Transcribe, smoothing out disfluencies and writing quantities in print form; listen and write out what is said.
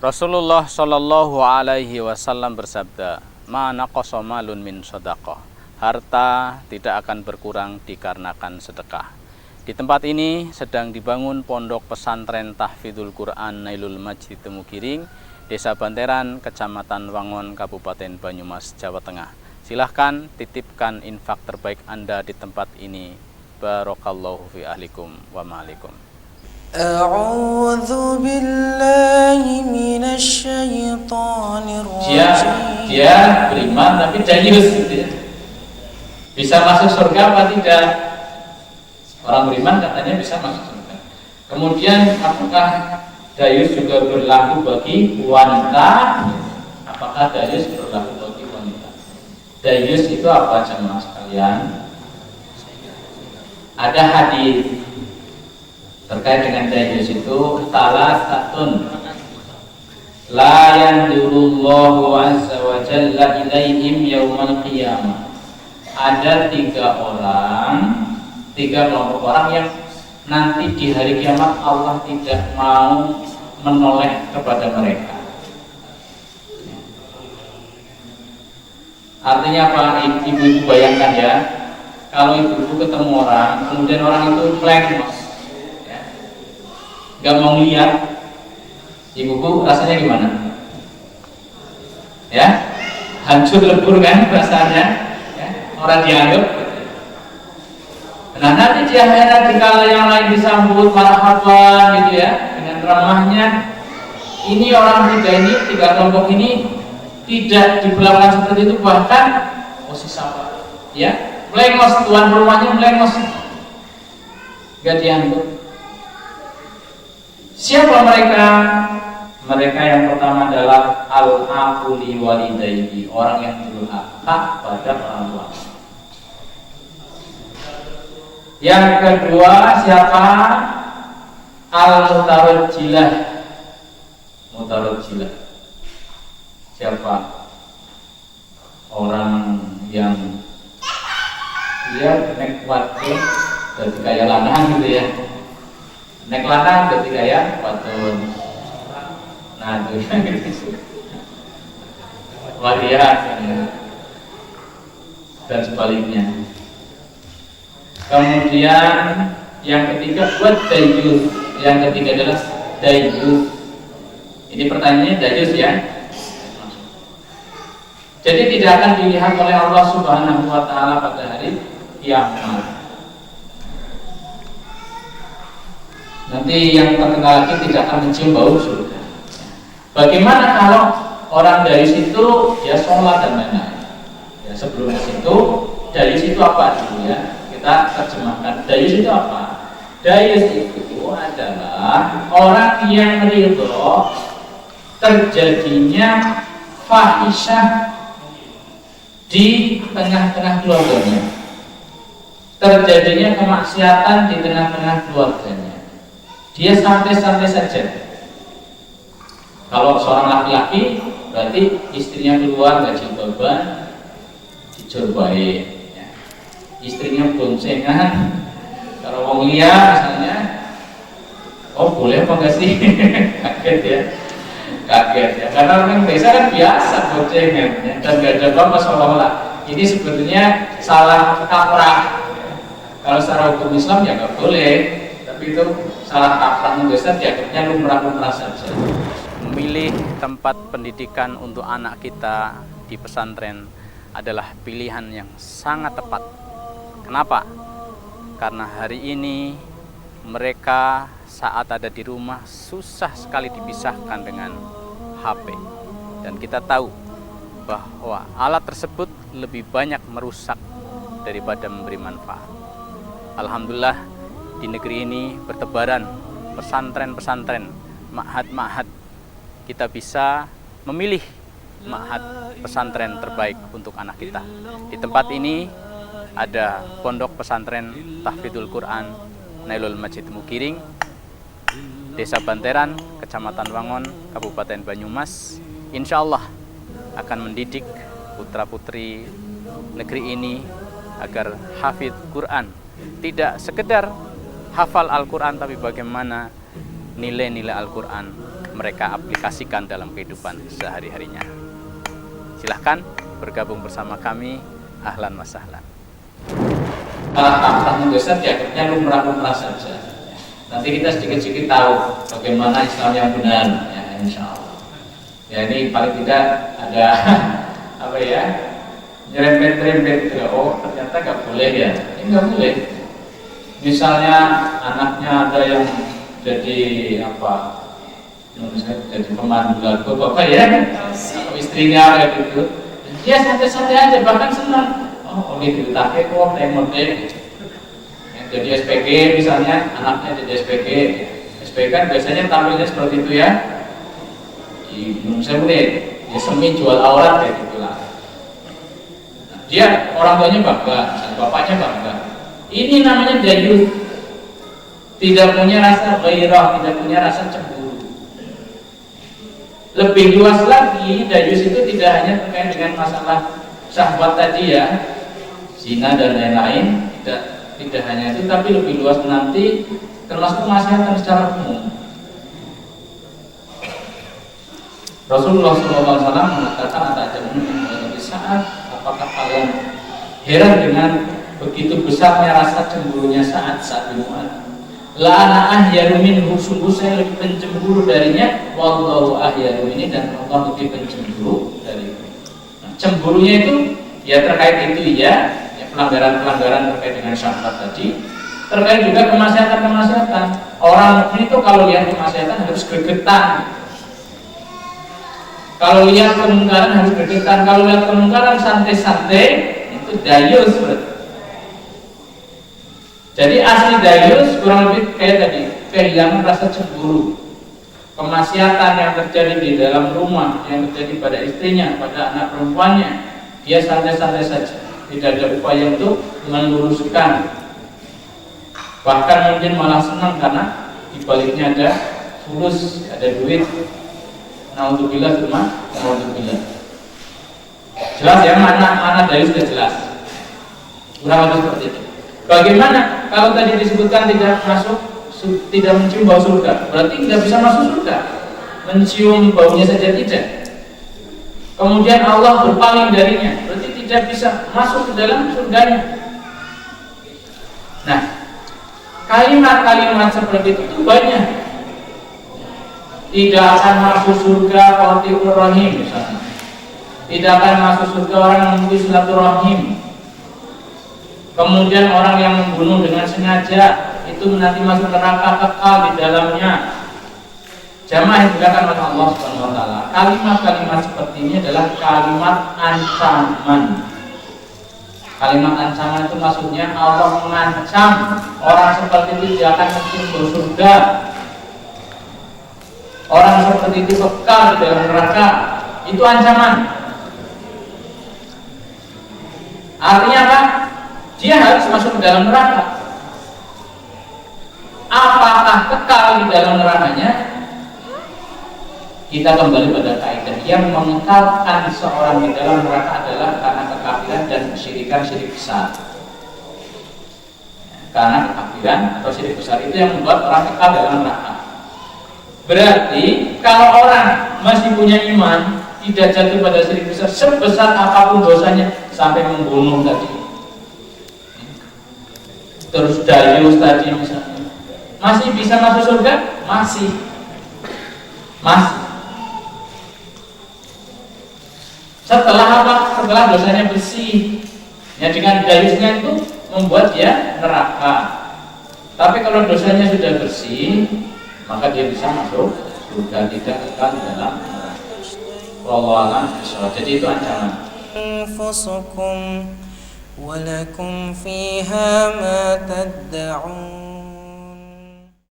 Rasulullah Shallallahu Alaihi Wasallam bersabda, "Ma naqasa malun min shadaqah." Harta tidak akan berkurang dikarenakan sedekah. Di tempat ini sedang dibangun pondok pesantren Tahfidzul Quran Nailul Majid Temugiring, Desa Banteran, Kecamatan Wangon, Kabupaten Banyumas, Jawa Tengah. Silahkan titipkan infak terbaik Anda di tempat ini. Barakallahu fi ahlikum wa ma'alikum. A'udzu billahi minasy syaithanir rajim. Dia beriman tapi jayus gitu ya. Bisa masuk surga apa tidak? Orang beriman katanya bisa masuk surga. Kemudian apakah dayus juga berlaku bagi wanita? Apakah dayus berlaku bagi wanita? Dayus itu apa jemaah sekalian? Ada hadis terkait dengan dayus itu, salasatun la yanzurullahu azza wa jalla ilaihim yaumal qiyamah. Ada tiga kelompok orang yang nanti di hari kiamat Allah tidak mau menoleh kepada mereka. Artinya apa? Ibu-ibu bayangkan ya, kalau ibu-ibu ketemu orang, kemudian orang itu melengos, ya, gak mau lihat, ibu-ibu rasanya gimana? Ya, hancur lebur kan rasanya. Orang dianggap. Nah nanti di akhirat dikala yang lain disambut marhaban gitu ya, dengan ramahnya, ini orang tiga kelompok ini tidak diperlakukan seperti itu, bahkan posisi apa? Ya, melengos, tuan rumahnya melengos, gak dianggap. Siapa mereka? Mereka yang pertama adalah al-aquli walidayhi, orang yang durhaka pada orang tua. Yang kedua siapa? Al-mutarajjilah. Mutarajjilah. Siapa? Orang yang dia naik wadon jadi kayak lanang gitu ya. Naik lanang jadi kayak wadon. Nah, itu wadiat dan sebaliknya. Kemudian yang ketiga buat dayus. Yang ketiga adalah dayus. Ini pertanyaannya dayus ya. Jadi tidak akan dilihat oleh Allah Subhanahu wa taala pada hari kiamat. Nanti yang terkenal lagi tidak akan mencium bau surga. Bagaimana kalau orang dayus itu dia sholat dan lain-lain? Ya, sebelum ke situ, dayus itu apa dulu ya? Kita terjemahkan. Dayus itu apa? Dayus itu adalah orang yang ridho terjadinya fahisyah di tengah-tengah keluarganya, terjadinya kemaksiatan di tengah-tengah keluarganya. Dia santai-santai saja. Kalau seorang laki-laki berarti istrinya keluar gak jilbaban, jujur baik ya. Istrinya boncengan, kalau mau lihat misalnya, oh boleh apa enggak sih? Kaget ya, kaget ya, karena orang desa kan biasa boncengan ya, dan gak ada apa-apa seolah-olah. Ini sebetulnya salah kaprah ya. Kalau secara hukum Islam ya gak boleh, tapi itu salah kaprah desa, dianggapnya lumrah-lumrah saja. Memilih tempat pendidikan untuk anak kita di pesantren adalah pilihan yang sangat tepat. Kenapa? Karena hari ini mereka saat ada di rumah susah sekali dipisahkan dengan HP. Dan kita tahu bahwa alat tersebut lebih banyak merusak daripada memberi manfaat. Alhamdulillah di negeri ini bertebaran pesantren-pesantren, ma'had-ma'had. Kita bisa memilih ma'had pesantren terbaik untuk anak kita. Di tempat ini ada pondok pesantren Tahfidzul Quran Nailul Majid Temugiring, Desa Banteran, Kecamatan Wangon, Kabupaten Banyumas. Insya Allah akan mendidik putra-putri negeri ini agar hafidz Quran. Tidak sekedar hafal Al-Quran, tapi bagaimana nilai-nilai Al-Quran mereka aplikasikan dalam kehidupan sehari-harinya. Silahkan bergabung bersama kami. Ahlan wa sahlan. Kalau dosa dianggapnya lumrah-lumrah saja. Nanti kita sedikit-sedikit tahu bagaimana Islam yang benar, ya, insya Allah. Ya, ini paling tidak ada apa ya, nyerempet-nyerempet gitu. Oh, ternyata nggak boleh ya. Ini nggak boleh. Misalnya anaknya ada yang jadi apa? Misalnya jadi pemandu lagu, bapak ya, atau istrinya kayak gitu. Dia santai-santai aja, bahkan senang. Oh, gitu, tak kok, tengok-tengok. Jadi SPG misalnya, anaknya jadi SPG. SPG kan biasanya tampilnya seperti itu ya. Saya boleh, dia semi jual aurat kayak gitulah. Nah, dia orang tuanya bangga, bapaknya bangga. Ini namanya dayus. Tidak punya rasa ghairah, tidak punya rasa cemburu. Lebih luas lagi, dayus itu tidak hanya terkait dengan masalah syahwat tadi ya, zina dan lain-lain, tidak hanya itu, tapi lebih luas nanti termasuk kemaksiatan secara umum. Rasulullah SAW mengatakan ada di saat apakah kalian heran dengan begitu besarnya rasa cemburunya saat dimuat. La ana ahyaru minhu, sungguh saya lebih pencemburu darinya. Wallahu ahyaru ini, dan Allah lebih pencemburu darinya. Nah, cemburunya itu ya terkait itu ya pelanggaran-pelanggaran terkait dengan syahwat tadi, terkait juga kemaksiatan-kemaksiatan. Orang mukmin itu kalau lihat kemaksiatan harus gregetan. Kalau lihat kemungkaran harus gregetan. Kalau lihat kemungkaran santai-santai, itu dayus. Jadi asli dayus kurang lebih kayak tadi, kehilangan rasa cemburu. Kemaksiatan yang terjadi di dalam rumah, yang terjadi pada istrinya, pada anak perempuannya, dia santai-santai saja. Tidak ada upaya untuk meluruskan, bahkan mungkin malah senang karena dibaliknya ada fulus, ada duit. Naudzubillah, naudzubillah. Jelas ya, mana dari sudah jelas. Kurang lebih seperti itu. Bagaimana kalau tadi disebutkan tidak masuk, tidak mencium bau surga, berarti tidak bisa masuk surga. Mencium baunya saja tidak. Kemudian Allah berpaling darinya, berarti tidak bisa masuk ke dalam surganya. Nah, kalimat-kalimat seperti itu banyak. Tidak akan masuk surga qati'ur rahim misalnya. Tidak akan masuk surga orang yang memutus silaturahim. Kemudian orang yang membunuh dengan sengaja, itu nanti masuk neraka kekal di dalamnya. Jamaah yang dimuliakan oleh Allah Subhanahu wa taala. Kalimat-kalimat seperti ini adalah kalimat ancaman. Kalimat ancaman itu maksudnya Allah mengancam orang seperti itu tidak akan masuk surga. Orang seperti itu kekal di dalam neraka. Itu ancaman. Artinya apa? Dia harus masuk ke dalam neraka. Apakah kekal di dalam nerakanya? Kita kembali pada kaidah yang mengekalkan seorang di dalam neraka adalah karena kekafiran dan kesyirikan, syirik besar. Karena kekafiran atau syirik besar itu yang membuat orang kekal dalam neraka. Berarti kalau orang masih punya iman, tidak jatuh pada syirik besar sebesar apapun dosanya, sampai membunuh tadi, terus dayus tadi misalnya, masih bisa masuk surga? Masih. Setelah apa? Setelah dosanya bersih. Ya, dengan dayusnya itu membuat dia neraka. Tapi kalau dosanya sudah bersih, maka dia bisa masuk surga, tidak kekal di dalam neraka. Wallahu a'lam bishawab. Jadi itu ancaman. أنفسكم ولكم فيها ما تدعون